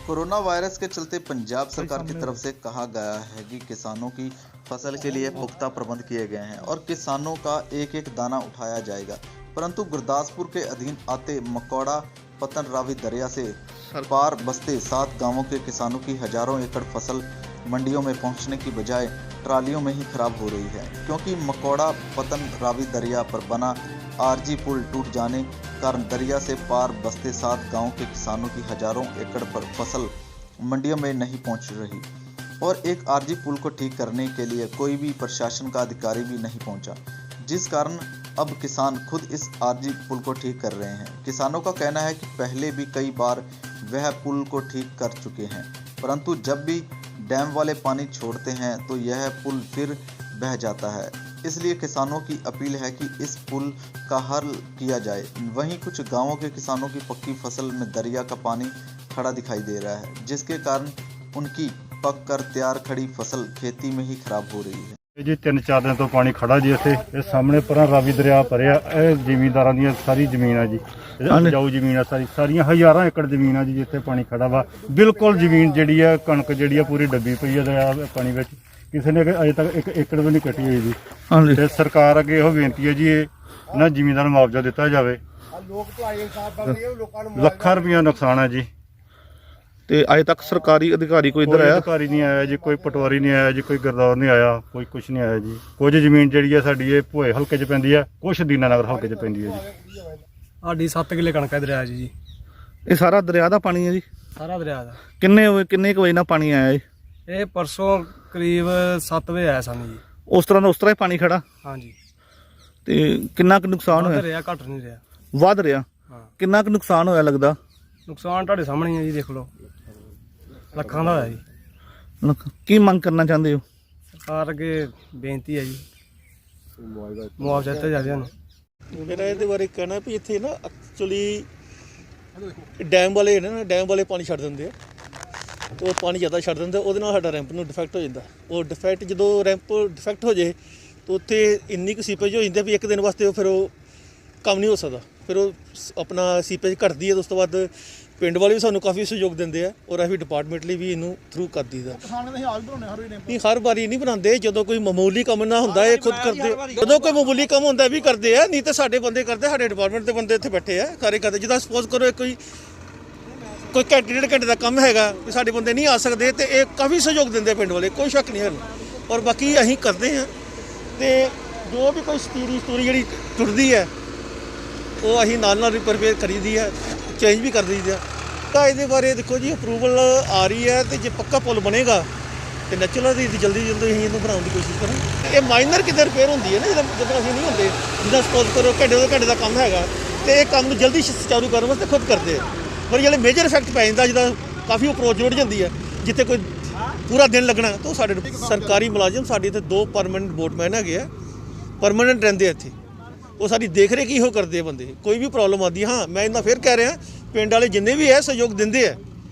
Corona virus के चलते पंजाब सरकार की तरफ से कहा गया है कि किसानों की फसल के लिए पुख्ता प्रबंध किए गए हैं और किसानों का एक एक दाना उठाया जाएगा। परंतु गुरदासपुर के अधीन आते मकौड़ा पतन रावी दरिया से पार बसते 7 गांवों के किसानों की हजारों एकड़ फसल मंडियों में पहुंचने की बजाय ट्रालियों में ही खराब हो रही है, क्योंकि मकौड़ा पतन रावी दरिया पर बना आरजी पुल टूट जाने कारण दरिया से पार बसते 7 गांवों के किसानों की हजारों एकड़ पर फसल मंडियों में नहीं पहुंच रही और एक आरजी पुल को ठीक करने के लिए कोई भी प्रशासन का अधिकारी भी नहीं पहुंचा, जिस कारण अब किसान खुद इस आरजी पुल को ठीक कर रहे हैं। किसानों का कहना है कि पहले भी कई बार वह पुल को ठीक कर चुके हैं, परंतु जब भी डैम वाले पानी छोड़ते हैं तो यह पुल फिर बह जाता है। इसलिए किसानों की अपील है कि इस पुल का हल किया जाए। वहीं कुछ गांवों के किसानों की पक्की फसल में दरिया का पानी खड़ा दिखाई दे रहा है, जिसके कारण उनकी पक कर तैयार खड़ी फसल खेती में ही खराब हो रही है। जी 3-4 दिन तो पानी खड़ा जी इत्थे ये सामने पर रावी दरिया भरिया जिमींदारां दी सारी जमीन है जी, उपजाऊ जमीन है, सारियां हज़ारां एकड़ जमीन है जी जिथे पानी खड़ा वा। बिल्कुल जमीन जिहड़ी है कणक जिहड़ी है पूरी डब्बी पई है दरिया पानी विच, किसी ने अजे तक 1 एकड़ भी नहीं कटी हुई जी। ते सरकार अगे इहो बेनती है जी इन्हां जमींदारां नूं मुआवजा दिता जावे। ਲੱਖਾਂ रुपया नुकसान है जी। ਤੇ ਅਜੇ ਤੱਕ ਸਰਕਾਰੀ ਅਧਿਕਾਰੀ ਕੋਈ ਇੱਧਰ ਆਇਆ? ਅਧਿਕਾਰੀ ਨਹੀਂ ਆਇਆ ਜੀ, ਕੋਈ ਪਟਵਾਰੀ ਨਹੀਂ ਆਇਆ ਜੀ, ਕੋਈ ਗਰਦੌਰ ਨਹੀਂ ਆਇਆ, ਕੋਈ ਕੁਛ ਨਹੀਂ ਆਇਆ ਜੀ। ਕੁਝ ਜ਼ਮੀਨ ਜਿਹੜੀ ਹੈ ਸਾਡੀ ਇਹ ਭੋਏ ਹਲਕੇ 'ਚ ਪੈਂਦੀ ਹੈ, ਕੁਛ ਦੀਨਾਨਗਰ ਹਲਕੇ 'ਚ ਪੈਂਦੀ ਹੈ ਜੀ। ਸਾਡੀ 7 ਕਿੱਲੇ ਕਣਕ ਹੈ ਦਰਿਆ 'ਚ ਜੀ। ਇਹ ਸਾਰਾ ਦਰਿਆ ਦਾ ਪਾਣੀ ਹੈ ਜੀ? ਸਾਰਾ ਦਰਿਆ ਦਾ। ਕਿੰਨੇ ਕੁ ਵਜੇ ਨਾਲ ਪਾਣੀ ਆਇਆ ਜੀ? ਇਹ ਪਰਸੋਂ ਕਰੀਬ 7 ਵਜੇ ਆਇਆ ਸਾਨੂੰ ਜੀ। ਉਸ ਤਰ੍ਹਾਂ ਦਾ ਉਸ ਤਰ੍ਹਾਂ ਹੀ ਪਾਣੀ ਖੜਾ? ਹਾਂਜੀ। ਤੇ ਕਿੰਨਾ ਕੁ ਨੁਕਸਾਨ ਹੋਇਆ? ਰਿਹਾ ਘਟ ਨਹੀਂ ਰਿਹਾ, ਵੱਧ ਰਿਹਾ। ਹਾਂ। ਕਿੰਨਾ ਕੁ ਨੁਕਸਾਨ ਹੋਇਆ ਲੱਗਦਾ? ਨੁਕਸਾਨ ਤੁਹਾਡੇ ਸਾਹਮਣੇ ਹੀ ਹੈ ਜੀ, ਦੇਖ ਲਓ, ਲੱਖਾਂ ਦਾ ਹੋਇਆ ਜੀ। ਕੀ ਮੰਗ ਕਰਨਾ ਚਾਹੁੰਦੇ ਹੋ? ਸਰਕਾਰ ਅੱਗੇ ਬੇਨਤੀ ਹੈ ਜੀ ਮੁਆਵਜ਼ਾ ਦਿੱਤਾ ਜਾਵੇ ਸਾਨੂੰ। ਮੇਰਾ ਇਹਦੇ ਬਾਰੇ ਕਹਿਣਾ ਵੀ ਇੱਥੇ ਨਾ ਐਕਚੁਅਲੀ ਡੈਮ ਵਾਲੇ ਨੇ ਨਾ, ਡੈਮ ਵਾਲੇ ਪਾਣੀ ਛੱਡ ਦਿੰਦੇ ਆ, ਤੇ ਉਹ ਪਾਣੀ ਜ਼ਿਆਦਾ ਛੱਡ ਦਿੰਦੇ, ਉਹਦੇ ਨਾਲ ਸਾਡਾ ਰੈਂਪ ਨੂੰ ਡਿਫੈਕਟ ਹੋ ਜਾਂਦਾ। ਉਹ ਡਿਫੈਕਟ ਜਦੋਂ ਰੈਂਪ ਡਿਫੈਕਟ ਹੋ ਜੇ ਤਾਂ ਉੱਥੇ ਇੰਨੀ ਕੁ ਸੀਪੇਜ ਹੋ ਜਾਂਦੀ ਵੀ ਇੱਕ ਦਿਨ ਵਾਸਤੇ ਉਹ ਫਿਰ ਉਹ ਕੰਮ ਨਹੀਂ ਹੋ ਸਕਦਾ। ਫਿਰ ਉਹ ਆਪਣਾ ਸੀਪੇਜ ਘਟਦੀ ਹੈ। ਉਸ ਤੋਂ ਬਾਅਦ ਪਿੰਡ ਵਾਲੇ ਵੀ ਸਾਨੂੰ ਕਾਫੀ ਸਹਿਯੋਗ ਦਿੰਦੇ ਆ ਔਰ ਅਸੀਂ ਡਿਪਾਰਟਮੈਂਟ ਲਈ ਵੀ ਇਹਨੂੰ ਥਰੂ ਕਰ ਦਈਦਾ। ਨਹੀਂ ਹਰ ਵਾਰੀ ਨਹੀਂ ਬਣਾਉਂਦੇ, ਜਦੋਂ ਕੋਈ ਮਾਮੂਲੀ ਕੰਮ ਨਾ ਹੁੰਦਾ ਇਹ ਖੁਦ ਕਰਦੇ, ਜਦੋਂ ਕੋਈ ਮਾਮੂਲੀ ਕੰਮ ਹੁੰਦਾ ਵੀ ਕਰਦੇ ਆ, ਨਹੀਂ ਤਾਂ ਸਾਡੇ ਬੰਦੇ ਕਰਦੇ, ਸਾਡੇ ਡਿਪਾਰਟਮੈਂਟ ਦੇ ਬੰਦੇ ਇੱਥੇ ਬੈਠੇ ਆ ਸਾਰੇ ਕਰਦੇ। ਜਿੱਦਾਂ ਸਪੋਜ਼ ਕਰੋ ਕੋਈ ਘੰਟੇ 1.5 ਘੰਟੇ ਦਾ ਕੰਮ ਹੈਗਾ ਵੀ ਸਾਡੇ ਬੰਦੇ ਨਹੀਂ ਆ ਸਕਦੇ ਤੇ ਇਹ ਕਾਫੀ ਸਹਿਯੋਗ ਦਿੰਦੇ ਪਿੰਡ ਵਾਲੇ, ਕੋਈ ਸ਼ੱਕ ਨਹੀਂ ਹਨ। ਔਰ ਬਾਕੀ ਅਸੀਂ ਕਰਦੇ ਹਾਂ ਤੇ ਜੋ ਵੀ ਕੋਈ ਸਟੋਰੀ ਜਿਹੜੀ ਟੁੱਟਦੀ ਹੈ ਉਹ ਅਸੀਂ ਨਾਲ ਰਿਪੇਅਰ ਕਰੀਦੀ ਹੈ, ਚੇਂਜ ਵੀ ਕਰ ਦਈਦਾ। ਤਾਂ ਇਹਦੇ ਬਾਰੇ ਦੇਖੋ ਜੀ ਅਪਰੂਵਲ ਆ ਰਹੀ ਹੈ ਤੇ ਜੇ ਪੱਕਾ ਪੁਲ ਬਣੇਗਾ ਤੇ ਨੈਚੁਰਲ ਦੀ ਜਲਦੀ ਅਸੀਂ ਇਹਨੂੰ ਬਣਾਉਣ ਦੀ ਕੋਸ਼ਿਸ਼ ਕਰਾਂਗੇ। ਇਹ ਮਾਈਨਰ ਕਿਤੇ ਰਿਪੇਅਰ ਹੁੰਦੀ ਹੈ ਨਾ, ਜਦੋਂ ਅਸੀਂ ਨਹੀਂ ਹੁੰਦੇ, ਜਿੱਦਾਂ ਸਪੋਜ਼ ਕਰੋ ਘੰਟੇ ਦਾ ਕੰਮ ਹੈਗਾ ਤੇ ਇਹ ਕੰਮ ਨੂੰ ਜਲਦੀ ਸੁਚਾਰੂ ਕਰਨ ਵਾਸਤੇ ਖੁਦ ਕਰਦੇ ਆ। ਪਰ ਜਿਹੜੇ ਮੇਜਰ ਇਫੈਕਟ ਪੈ ਜਾਂਦਾ, ਜਿੱਦਾਂ ਕਾਫੀ ਅਪਰੋਚ ਜੁੜ ਜਾਂਦੀ ਹੈ, ਜਿੱਥੇ ਕੋਈ ਪੂਰਾ ਦਿਨ ਲੱਗਣਾ, ਤਾਂ ਉਹ ਸਾਡੇ ਸਰਕਾਰੀ ਮੁਲਾਜ਼ਮ ਸਾਡੇ ਇੱਥੇ 2 ਪਰਮਾਨੈਂਟ ਬੋਟਮੈਨ ਹੈਗੇ ਆ, ਪਰਮਾਨੈਂਟ ਰਹਿੰਦੇ ਆ ਇੱਥੇ। ਉਹ ਸਾਡੀ ਦੇਖ ਰੇਖ ਇਹੋ ਕਰਦੇ ਆ ਬੰਦੇ। ਕੋਈ ਵੀ ਪ੍ਰੋਬਲਮ ਆਉਂਦੀ, ਹਾਂ ਮੈਂ ਇਹਨਾਂ ਫਿਰ ਕਹਿ ਰਿਹਾ ਪਿੰਡ ਵਾਲੇ ਜਿੰਨੇ ਵੀ ਹੈ ਸਹਿਯੋਗ ਦਿੰਦੇ ਆ,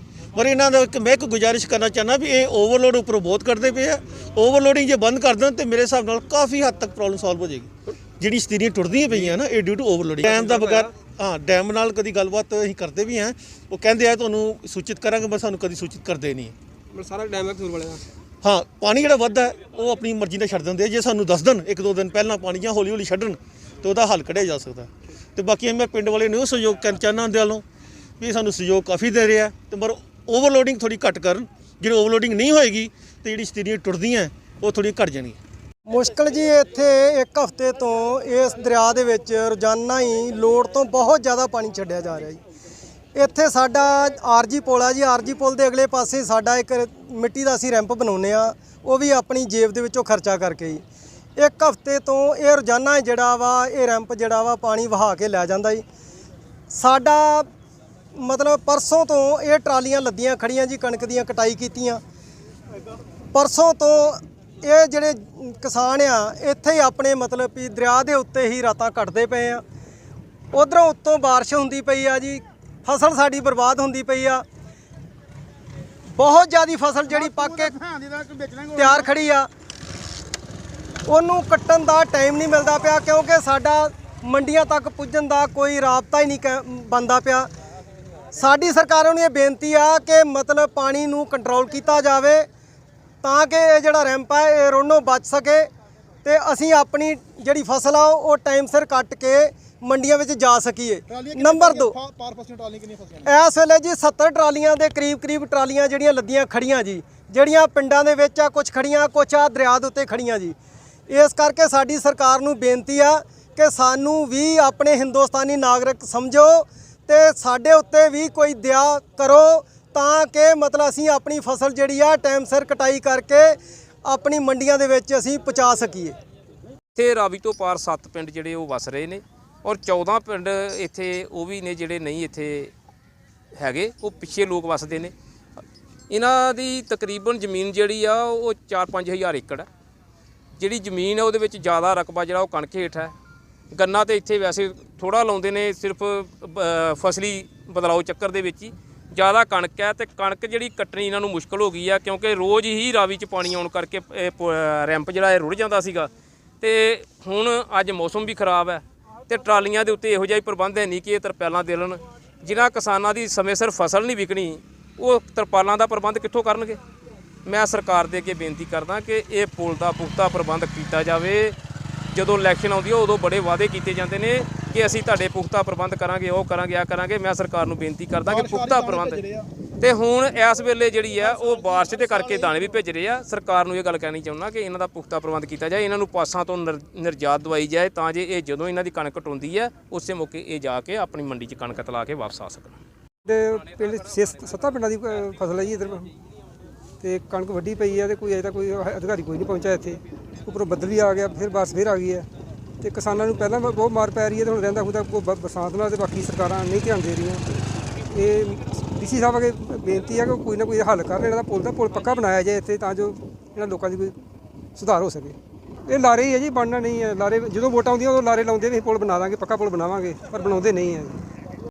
ਪਰ ਇਹਨਾਂ ਦਾ ਮੈਂ ਇੱਕ ਗੁਜ਼ਾਰਿਸ਼ ਕਰਨਾ ਚਾਹੁੰਦਾ ਵੀ ਇਹ ਓਵਰਲੋਡ ਉੱਪਰੋਂ ਬਹੁਤ ਕਰਦੇ ਪਏ ਆ। ਓਵਰਲੋਡਿੰਗ ਜੇ ਬੰਦ ਕਰ ਦੇਣ ਤਾਂ ਮੇਰੇ ਹਿਸਾਬ ਨਾਲ ਕਾਫੀ ਹੱਦ ਤੱਕ ਪ੍ਰੋਬਲਮ ਸੋਲਵ ਹੋ ਜਾਏਗੀ। ਜਿਹੜੀ ਸਥਿਤੀਆਂ ਟੁੱਟਦੀਆਂ ਪਈਆਂ ਨਾ ਇਹ ਡਿਊ ਟੂ ਓਵਰਲੋਡਿੰਗ। ਡੈਮ ਦਾ ਬਗੈਰ, ਹਾਂ ਡੈਮ ਨਾਲ ਕਦੀ ਗੱਲਬਾਤ ਅਸੀਂ ਕਰਦੇ ਵੀ ਹਾਂ, ਉਹ ਕਹਿੰਦੇ ਆ ਤੁਹਾਨੂੰ ਸੂਚਿਤ ਕਰਾਂਗੇ, ਪਰ ਸਾਨੂੰ ਕਦੀ ਸੂਚਿਤ ਕਰਦੇ ਨਹੀਂ। ਸਾਰਾ ਡੈਮ ਹੈ ਕਸੂਰ ਵਾਲੇ ਦਾ। ਹਾਂ ਪਾਣੀ ਜਿਹੜਾ ਵੱਧਦਾ ਉਹ ਆਪਣੀ ਮਰਜ਼ੀ ਨਾਲ ਛੱਡ ਦਿੰਦੇ ਆ। ਜੇ ਸਾਨੂੰ ਦੱਸ ਦੇਣ 1-2 ਦਿਨ ਪਹਿਲਾਂ ਪਾਣੀ ਜਾਂ ਹੌਲੀ ਛੱਡਣ ਤਾਂ ਉਹਦਾ ਹੱਲ ਕੱਢਿਆ ਜਾ ਸਕਦਾ। ਤੇ ਬਾਕੀ ਮੈਂ ਪਿੰਡ ਵਾਲੇ ਨੂੰ ਸਹਿਯੋਗ ਕਰਨਾ ਚਾਹੁੰਦਾ ਉਹਦੇ ਵੱਲੋਂ ਵੀ ਸਾਨੂੰ ਸਹਿਯੋਗ ਕਾਫੀ ਦੇ ਰਿਹਾ, ਤੇ ਪਰ ਓਵਰਲੋਡਿੰਗ ਥੋੜ੍ਹੀ ਘੱਟ ਕਰਨ। ਜਿਹੜੀ ਓਵਰਲੋਡਿੰਗ ਨਹੀਂ ਹੋਏਗੀ ਤੇ ਜਿਹੜੀ ਸਥਿਤੀਆਂ ਟੁੱਟਦੀਆਂ ਉਹ ਥੋੜ੍ਹੀਆਂ ਘੱਟ ਜਾਣਗੀਆਂ। ਮੁਸ਼ਕਿਲ ਜੀ ਇੱਥੇ 1 ਹਫ਼ਤੇ ਤੋਂ ਇਸ ਦਰਿਆ ਦੇ ਵਿੱਚ ਰੋਜ਼ਾਨਾ ਹੀ ਲੋੜ ਤੋਂ ਬਹੁਤ ਜ਼ਿਆਦਾ ਪਾਣੀ ਛੱਡਿਆ ਜਾ ਰਿਹਾ ਜੀ। ਇੱਥੇ ਸਾਡਾ ਆਰਜੀ ਪੁਲ ਆ ਜੀ, ਆਰਜੀ ਪੁਲ ਦੇ ਅਗਲੇ ਪਾਸੇ ਸਾਡਾ ਇੱਕ ਮਿੱਟੀ ਦਾ ਅਸੀਂ ਰੈਂਪ ਬਣਾਉਂਦੇ ਆ, ਉਹ ਵੀ ਆਪਣੀ ਜੇਬ ਦੇ ਵਿੱਚੋਂ ਖਰਚਾ ਕਰਕੇ ਜੀ। 1 ਹਫ਼ਤੇ ਤੋਂ ਇਹ ਰੋਜ਼ਾਨਾ ਜਿਹੜਾ ਵਾ ਇਹ ਰੈਂਪ ਜਿਹੜਾ ਵਾ ਪਾਣੀ ਵਹਾ ਕੇ ਲੈ ਜਾਂਦਾ ਜੀ। ਸਾਡਾ ਮਤਲਬ ਪਰਸੋਂ ਤੋਂ ਇਹ ਟਰਾਲੀਆਂ ਲੱਦੀਆਂ ਖੜੀਆਂ ਜੀ, ਕਣਕ ਦੀਆਂ ਕਟਾਈ ਕੀਤੀਆਂ। ਪਰਸੋਂ ਤੋਂ ਇਹ ਜਿਹੜੇ ਕਿਸਾਨ ਆ ਇੱਥੇ ਹੀ ਆਪਣੇ ਮਤਲਬ ਵੀ ਦਰਿਆ ਦੇ ਉੱਤੇ ਹੀ ਰਾਤਾਂ ਕੱਟਦੇ ਪਏ ਆ। ਉਧਰੋਂ ਉੱਤੋਂ ਬਾਰਿਸ਼ ਹੁੰਦੀ ਪਈ ਆ ਜੀ, ਫਸਲ ਸਾਡੀ ਬਰਬਾਦ ਹੁੰਦੀ ਪਈ ਆ। ਬਹੁਤ ਜ਼ਿਆਦਾ ਫਸਲ ਜਿਹੜੀ ਪੱਕ ਕੇ ਤਿਆਰ ਖੜੀ ਆ, ਉਹਨੂੰ ਕੱਟਣ ਦਾ ਟਾਈਮ ਨਹੀਂ ਮਿਲਦਾ ਪਿਆ, ਕਿਉਂਕਿ ਸਾਡਾ ਮੰਡੀਆਂ ਤੱਕ ਪੁੱਜਣ ਦਾ ਕੋਈ ਰਾਬਤਾ ਹੀ ਨਹੀਂ ਬਣਦਾ ਪਿਆ। ਸਾਡੀ ਸਰਕਾਰਾਂ ਨੂੰ ਇਹ ਬੇਨਤੀ ਆ ਕਿ ਮਤਲਬ ਪਾਣੀ ਨੂੰ ਕੰਟਰੋਲ ਕੀਤਾ ਜਾਵੇ ਤਾਂ ਕਿ ਇਹ ਜਿਹੜਾ ਰੈਂਪ ਹੈ ਇਹ ਰੋਣੋਂ ਬਚ ਸਕੇ ਤੇ ਅਸੀਂ ਆਪਣੀ ਜਿਹੜੀ ਫਸਲ ਆ ਉਹ ਟਾਈਮ ਸਿਰ ਕੱਟ ਕੇ ਮੰਡੀਆਂ ਵਿੱਚ ਜਾ ਸਕੀਏ। ਨੰਬਰ 2 ਇਸ ਵੇਲੇ ਜੀ 70 ਟਰਾਲੀਆਂ ਦੇ ਕਰੀਬ ਟਰਾਲੀਆਂ ਜਿਹੜੀਆਂ ਲੱਦੀਆਂ ਖੜੀਆਂ ਜੀ, ਜਿਹੜੀਆਂ ਪਿੰਡਾਂ ਦੇ ਵਿੱਚ ਆ, ਕੁਝ ਖੜੀਆਂ, ਕੁਝ ਆ ਦਰਿਆ ਦੇ ਉੱਤੇ ਖੜੀਆਂ ਜੀ। ਇਸ ਕਰਕੇ ਸਾਡੀ ਸਰਕਾਰ ਨੂੰ ਬੇਨਤੀ ਆ ਕਿ ਸਾਨੂੰ ਵੀ ਆਪਣੇ ਹਿੰਦੁਸਤਾਨੀ ਨਾਗਰਿਕ ਸਮਝੋ ਤੇ ਸਾਡੇ ਉੱਤੇ ਵੀ ਕੋਈ ਦਇਆ ਕਰੋ ਤਾਂ ਕਿ ਮਤਲਬ ਅਸੀਂ ਆਪਣੀ ਫਸਲ ਜਿਹੜੀ ਆ ਟਾਈਮ ਸਿਰ ਕਟਾਈ ਕਰਕੇ ਆਪਣੀ ਮੰਡੀਆਂ ਦੇ ਵਿੱਚ ਅਸੀਂ ਪਹੁੰਚਾ ਸਕੀਏ। ਇੱਥੇ ਰਾਵੀ ਤੋਂ ਪਾਰ 7 ਪਿੰਡ ਜਿਹੜੇ ਉਹ ਵਸ ਰਹੇ ਨੇ ਔਰ 14 ਪਿੰਡ ਇੱਥੇ ਉਹ ਵੀ ਨੇ ਜਿਹੜੇ ਨਹੀਂ ਇੱਥੇ ਹੈਗੇ, ਉਹ ਪਿੱਛੇ ਲੋਕ ਵਸਦੇ ਨੇ। ਇਹਨਾਂ ਦੀ ਤਕਰੀਬਨ ਜ਼ਮੀਨ ਜਿਹੜੀ ਆ ਉਹ 4-5 ਹਜ਼ਾਰ ਏਕੜ ਹੈ। ਜਿਹੜੀ ਜ਼ਮੀਨ ਹੈ ਉਹਦੇ ਵਿੱਚ ਜ਼ਿਆਦਾ ਰਕਬਾ ਜਿਹੜਾ ਉਹ ਕਣਕ ਹੇਠ ਹੈ। ਗੰਨਾ ਤੇ ਇੱਥੇ ਵੈਸੇ ਥੋੜ੍ਹਾ ਲਾਉਂਦੇ ਨੇ, ਸਿਰਫ ਫਸਲੀ ਬਦਲਾਓ ਚੱਕਰ ਦੇ ਵਿੱਚ ਹੀ। ਜ਼ਿਆਦਾ ਕਣਕ ਹੈ ਤੇ ਕਣਕ ਜਿਹੜੀ ਕੱਟਣੀ ਇਹਨਾਂ ਨੂੰ ਮੁਸ਼ਕਲ ਹੋ ਗਈ ਆ ਕਿਉਂਕਿ ਰੋਜ਼ ਹੀ ਰਾਵੀ 'ਚ ਪਾਣੀ ਆਉਣ ਕਰਕੇ ਰੈਂਪ ਜਿਹੜਾ ਇਹ ਰੁੜ ਜਾਂਦਾ ਸੀਗਾ ਤੇ ਹੁਣ ਅੱਜ ਮੌਸਮ ਵੀ ਖਰਾਬ ਹੈ ਤੇ ਟਰਾਲੀਆਂ ਦੇ ਉੱਤੇ ਇਹੋ ਜਿਹਾ ਹੀ ਪ੍ਰਬੰਧ ਹੈ ਨਹੀਂ ਕਿ ਇਹ ਤਰਪਾਲਾਂ ਦੇਣ। ਜਿਨ੍ਹਾਂ ਕਿਸਾਨਾਂ ਦੀ ਸਮੇਂ ਸਿਰ ਫਸਲ ਨਹੀਂ ਵਿਕਣੀ ਉਹ ਤਰਪਾਲਾਂ ਦਾ ਪ੍ਰਬੰਧ ਕਿੱਥੋਂ ਕਰਨਗੇ। ਮੈਂ ਸਰਕਾਰ ਦੇ ਅੱਗੇ ਬੇਨਤੀ ਕਰਦਾ ਕਿ ਇਹ ਪੁਲ ਦਾ ਪੁਖਤਾ ਪ੍ਰਬੰਧ ਕੀਤਾ ਜਾਵੇ। ਜਦੋਂ ਇਲੈਕਸ਼ਨ ਆਉਂਦੀ ਹੈ ਉਦੋਂ ਬੜੇ ਵਾਅਦੇ ਕੀਤੇ ਜਾਂਦੇ ਨੇ ਕਿ ਅਸੀਂ ਤੁਹਾਡੇ ਪੁਖਤਾ ਪ੍ਰਬੰਧ ਕਰਾਂਗੇ, ਉਹ ਕਰਾਂਗੇ, ਆ ਕਰਾਂਗੇ। ਮੈਂ ਸਰਕਾਰ ਨੂੰ ਬੇਨਤੀ ਕਰਦਾ ਕਿ ਪੁਖਤਾ ਪ੍ਰਬੰਧ ਤੇ ਹੁਣ ਇਸ ਵੇਲੇ ਜਿਹੜੀ ਆ ਉਹ ਬਾਰਿਸ਼ ਦੇ ਕਰਕੇ ਦਾਣੇ ਵੀ ਭੇਜ ਰਹੇ ਆ। ਸਰਕਾਰ ਨੂੰ ਇਹ ਗੱਲ ਕਹਿਣੀ ਚਾਹੁੰਦਾ ਕਿ ਇਹਨਾਂ ਦਾ ਪੁਖਤਾ ਪ੍ਰਬੰਧ ਕੀਤਾ ਜਾਏ, ਇਹਨਾਂ ਨੂੰ ਪਾਸਾਂ ਤੋਂ ਨਿਰਜਾਤ ਦਵਾਈ ਜਾਏ ਤਾਂ ਜੇ ਇਹ ਜਦੋਂ ਇਹਨਾਂ ਦੀ ਕਣਕ ਕਟਾਉਂਦੀ ਹੈ ਉਸੇ ਮੌਕੇ ਇਹ ਜਾ ਕੇ ਆਪਣੀ ਮੰਡੀ 'ਚ ਕਣਕ ਤਲਾ ਕੇ ਵਾਪਸ ਆ ਸਕਣ। ਪਿੰਡ 6-7 ਪਿੰਡਾਂ ਦੀ ਫਸਲ ਹੈ ਜੀ ਇੱਧਰ ਤੇ ਕਣਕ ਵੱਢੀ ਪਈ ਹੈ ਤੇ ਕੋਈ ਅਜੇ ਤੱਕ ਕੋਈ ਅਧਿਕਾਰੀ ਕੋਈ ਨਹੀਂ ਪਹੁੰਚਿਆ ਇੱਥੇ। ਉੱਪਰੋਂ ਬੱਦਲ ਵੀ ਆ ਗਿਆ, ਫਿਰ ਬਾਰਿਸ਼ ਫਿਰ ਆ ਗਈ ਹੈ ਤੇ ਕਿਸਾਨਾਂ ਨੂੰ ਪਹਿਲਾਂ ਬਹੁਤ ਮਾਰ ਪੈ ਰਹੀ ਹੈ ਤੇ ਹੁਣ ਰਹਿੰਦਾ ਖੁਦਾ ਬਰਸਾਤ ਨਾਲ ਤੇ ਬਾਕੀ ਸਰਕਾਰਾਂ ਨਹੀਂ ਧਿਆਨ ਦੇ ਰਹੀਆਂ। ਇਹ ਡੀਸੀ ਸਾਹਿਬ ਅੱਗੇ ਬੇਨਤੀ ਹੈ ਕਿ ਕੋਈ ਨਾ ਕੋਈ ਹੱਲ ਕਰਨ, ਇਹਨਾਂ ਦਾ ਪੁਲ ਪੱਕਾ ਬਣਾਇਆ ਜਾਏ ਇੱਥੇ ਤਾਂ ਜੋ ਇਹਨਾਂ ਲੋਕਾਂ ਦੀ ਕੋਈ ਸੁਧਾਰ ਹੋ ਸਕੇ। ਇਹ ਲਾਰੇ ਹੀ ਹੈ ਜੀ, ਬਣਨਾ ਨਹੀਂ ਹੈ। ਲਾਰੇ ਜਦੋਂ ਵੋਟਾਂ ਆਉਂਦੀਆਂ ਉਦੋਂ ਲਾਰੇ ਲਾਉਂਦੇ ਵੀ ਪੁਲ ਬਣਾ ਦਾਂਗੇ, ਪੱਕਾ ਪੁਲ ਬਣਾਵਾਂਗੇ, ਪਰ ਬਣਾਉਂਦੇ ਨਹੀਂ ਹੈ।